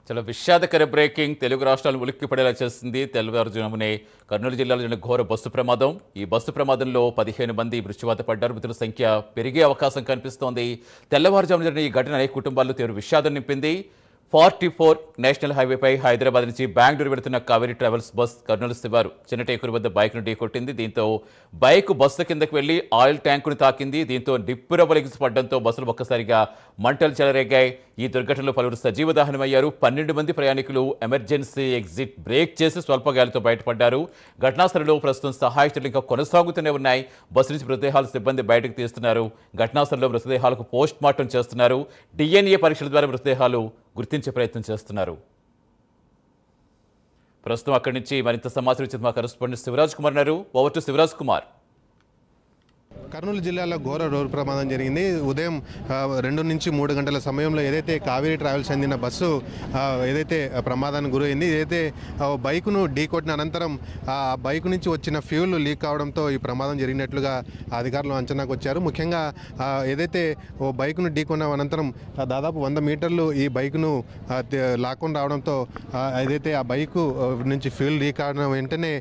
చాలా విషాదకర బ్రేకింగ్ తెలుగు రాష్ట్రాలు ఉలిక్కిపడేలా చేస్తుంది. తెల్లవారుజామునే కర్నూలు జిల్లాలో జరిగిన ఘోర బస్సు ప్రమాదం. ఈ బస్సు ప్రమాదంలో 15 మంది మృత్యువాత పడ్డారు. మృతుల సంఖ్య పెరిగే అవకాశం కనిపిస్తోంది. తెల్లవారుజామున జరిగిన ఈ ఘటన అనేక కుటుంబాల్లో తీవ్ర విషాదం నింపింది. 44 నేషనల్ హైవేపై హైదరాబాద్ నుంచి బెంగళూరు వెళుతున్న కావేరీ ట్రావెల్స్ బస్ కర్నూలు శివారు చిన్నటేకూరు వద్ద బైక్ను ఢీకొట్టింది. దీంతో బైక్ బస్సు కిందకు వెళ్లి ఆయిల్ ట్యాంకును తాకింది. దీంతో నిప్పురవ్వలు ఎగిసిపడడంతో బస్సులు ఒక్కసారిగా మంటలు చెలరేగాయి. ఈ దుర్ఘటనలో పలువురు సజీవ దహనమయ్యారు. 12 మంది ప్రయాణికులు ఎమర్జెన్సీ ఎగ్జిట్ బ్రేక్ చేసి స్వల్ప గాయాలతో బయటపడ్డారు. ఘటనా స్థలంలో ప్రస్తుతం సహాయ చర్యలు ఇంకా కొనసాగుతూనే ఉన్నాయి. బస్సు నుంచి మృతదేహాలు సిబ్బంది బయటకు తీస్తున్నారు. ఘటనా స్థలంలో మృతదేహాలకు పోస్ట్ మార్టం చేస్తున్నారు. DNA పరీక్షల ద్వారా మృతదేహాలు గుర్తించే ప్రయత్నం చేస్తున్నారు. ప్రస్తుతం అక్కడి నుంచి మరింత సమాచారం ఇచ్చింది మా కరెస్పాండెంట్ శివరాజ్ కుమార్ ఉన్నారు. Over to Shivraj Kumar. కర్నూలు జిల్లాలో ఘోర రోడ్డు ప్రమాదం జరిగింది. ఉదయం 2 నుంచి 3 గంటల సమయంలో ఏదైతే కావేరీ ట్రావెల్స్ చెందిన బస్సు ఏదైతే ప్రమాదానికి గురైంది, ఏదైతే బైకును ఢీకొట్టిన అనంతరం ఆ బైక్ నుంచి వచ్చిన ఫ్యూల్ లీక్ కావడంతో ఈ ప్రమాదం జరిగినట్లుగా అధికారులు అంచనాకు వచ్చారు. ముఖ్యంగా ఏదైతే ఓ బైకును ఢీకొన్న అనంతరం దాదాపు 100 మీటర్లు ఈ బైకును లాక్కొని రావడంతో ఏదైతే ఆ బైకు నుంచి ఫ్యూల్ లీక్ అవడం వెంటనే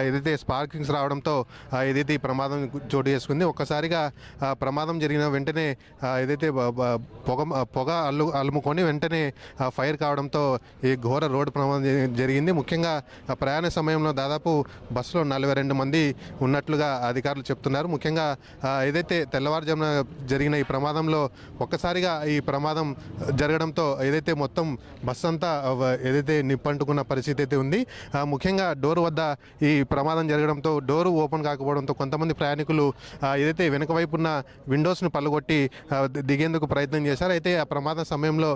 ఏదైతే స్పార్కింగ్స్ రావడంతో ఏదైతే ఈ ప్రమాదం చోటు చేసుకుంది. ఒక్కసారిగా ప్రమాదం జరిగిన వెంటనే ఏదైతే పొగ అలుముకొని వెంటనే ఫైర్ కావడంతో ఈ ఘోర రోడ్డు ప్రమాదం జరిగింది. ముఖ్యంగా ప్రయాణ సమయంలో దాదాపు బస్సులో 42 మంది ఉన్నట్లుగా అధికారులు చెప్తున్నారు. ముఖ్యంగా ఏదైతే తెల్లవారుజామున జరిగిన ఈ ప్రమాదంలో ఒక్కసారిగా ఈ ప్రమాదం జరగడంతో ఏదైతే మొత్తం బస్సు అంతా ఏదైతే నిప్పంటుకున్న పరిస్థితి అయితే ఉంది. ముఖ్యంగా డోర్ వద్ద ఈ ప్రమాదం జరగడంతో డోరు ఓపెన్ కాకపోవడంతో కొంతమంది ప్రయాణికులు ఏదైతే వెనుక వైపు ఉన్న విండోస్ను పల్లగొట్టి దిగేందుకు ప్రయత్నం చేశారు. అయితే ఆ ప్రమాద సమయంలో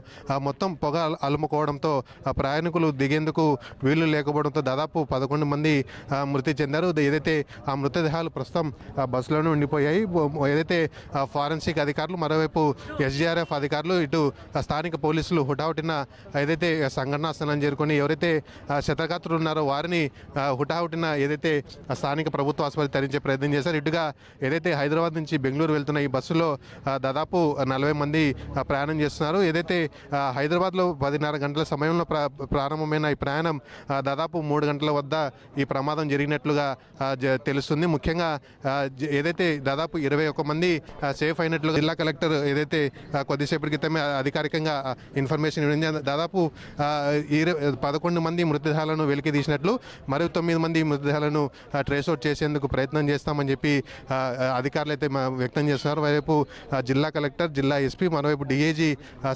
మొత్తం పొగ అలుముకోవడంతో ప్రయాణికులు దిగేందుకు వీలు లేకపోవడంతో దాదాపు 11 మంది మృతి చెందారు. ఏదైతే ఆ మృతదేహాలు ప్రస్తుతం బస్సులోనే ఉండిపోయాయి. ఏదైతే ఫారెన్సిక్ అధికారులు, మరోవైపు SGRF అధికారులు, ఇటు స్థానిక పోలీసులు హుటాహుటిన ఏదైతే సంఘటనా స్థలం చేరుకొని ఎవరైతే క్షతగాత్రులు ఉన్నారో వారిని హుటాహుటిన ఏదైతే స్థానిక ప్రభుత్వ ఆసుపత్రి తరలించే ప్రయత్నం చేశారు. ఇటుగా ఏదైతే హైదరాబాద్ నుంచి బెంగళూరు వెళ్తున్న ఈ బస్సులో దాదాపు 40 మంది ప్రయాణం చేస్తున్నారు. ఏదైతే హైదరాబాద్లో 10:30 గంటల సమయంలో ప్రారంభమైన ఈ ప్రయాణం దాదాపు 3 గంటల వద్ద ఈ ప్రమాదం జరిగినట్లుగా తెలుస్తుంది. ముఖ్యంగా ఏదైతే దాదాపు 21 మంది సేఫ్ అయినట్లుగా జిల్లా కలెక్టర్ ఏదైతే కొద్దిసేపటి క్రితమే అధికారికంగా ఇన్ఫర్మేషన్ ఇవ్వడం, దాదాపు 11 మంది మృతదేహాలను వెలికి తీసినట్లు, మరియు 9 మంది మృతదేహాలను ట్రేస్ అవుట్ చేసేందుకు ప్రయత్నం చేస్తామని చెప్పి అధికారులు అయితే వ్యక్తం చేస్తున్నారు. వైపు జిల్లా కలెక్టర్, జిల్లా SP, మరోవైపు DIG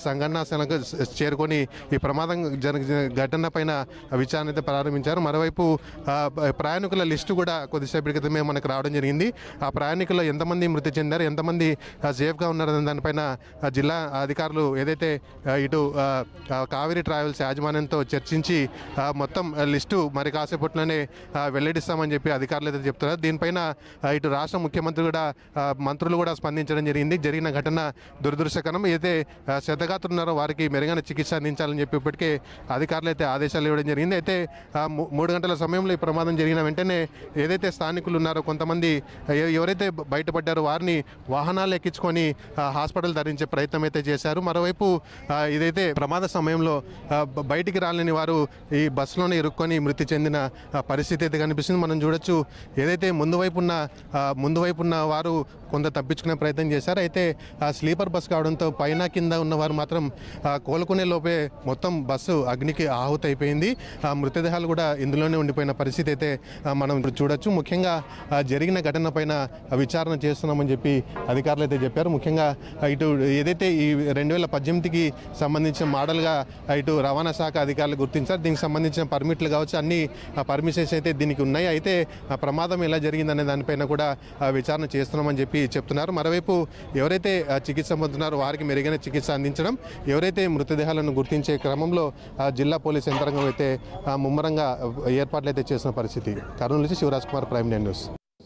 సంఘటనా స్థలంకు చేరుకొని ఈ ప్రమాదం జరిగిన ఘటన పైన విచారణ అయితే ప్రారంభించారు. మరోవైపు ప్రయాణికుల లిస్టు కూడా కొద్దిసేపటి క్రితమే మనకు రావడం జరిగింది. ఆ ప్రయాణికులు ఎంతమంది మృతి చెందారు, ఎంతమంది సేఫ్గా ఉన్నారనే దానిపైన జిల్లా అధికారులు ఏదైతే ఇటు కావేరీ ట్రావెల్స్ యాజమాన్యంతో చర్చించి మొత్తం లిస్టు మరి కాసేపట్లోనే వెల్లడిస్తామని చెప్పి అధికారులు అయితే చెప్తున్నారు. దీనిపైన ఇటు రాష్ట్ర ముఖ్యమంత్రి కూడా, మంత్రులు కూడా స్పందించడం జరిగింది. జరిగిన ఘటన దురదృష్టకరం. ఏదైతే క్షతగాత్రులు ఉన్నారో వారికి మెరుగైన చికిత్స అందించాలని చెప్పి ఇప్పటికే అధికారులు అయితే ఆదేశాలు ఇవ్వడం జరిగింది. అయితే 3 గంటల సమయంలో ఈ ప్రమాదం జరిగిన వెంటనే ఏదైతే స్థానికులు ఉన్నారో కొంతమంది ఎవరైతే బయటపడ్డారో వారిని వాహనాలు ఎక్కించుకొని హాస్పిటల్ తరలించే ప్రయత్నం అయితే చేశారు. మరోవైపు ఇదైతే ప్రమాద సమయంలో బయటికి రాలేని వారు ఈ బస్సులోనే ఇరుక్కొని మృతి చెందిన పరిస్థితి అయితే కనిపిస్తుంది. మనం చూడొచ్చు, ఏదైతే ముందు వైపు ఉన్న వారు కొంత తప్పించుకునే ప్రయత్నం చేశారు. అయితే స్లీపర్ బస్ కావడంతో పైన కింద ఉన్నవారు మాత్రం కోలుకునే లోపే మొత్తం బస్సు అగ్నికి ఆహుతి అయిపోయింది. మృతదేహాలు కూడా ఇందులోనే ఉండిపోయిన పరిస్థితి అయితే మనం చూడొచ్చు. ముఖ్యంగా జరిగిన ఘటన పైన విచారణ చేస్తున్నామని చెప్పి అధికారులు అయితే చెప్పారు. ముఖ్యంగా ఇటు ఏదైతే ఈ 2018కి సంబంధించిన మోడల్గా ఇటు రవాణా శాఖ అధికారులు గుర్తించారు. దీనికి సంబంధించిన పర్మిట్లు కావచ్చు, అన్ని పర్మిషన్స్ అయితే దీనికి ఉన్నాయి. అయితే ప్రమాదం ఎలా జరిగిందనే దానిపైన కూడా విచారణ చేస్తున్నామని చెప్పి చెప్తున్నారు. మరోవైపు ఎవరైతే చికిత్స పొందుతున్నారో వారికి మెరుగైన చికిత్స అందించడం, ఎవరైతే మృతదేహాలను గుర్తించే క్రమంలో జిల్లా పోలీస్ యంత్రాంగం అయితే ముమ్మరంగా ఏర్పాట్లు అయితే చేసిన పరిస్థితి. కర్నూలు నుంచి శివరాజ్ కుమార్, ప్రైమ్ 9 న్యూస్.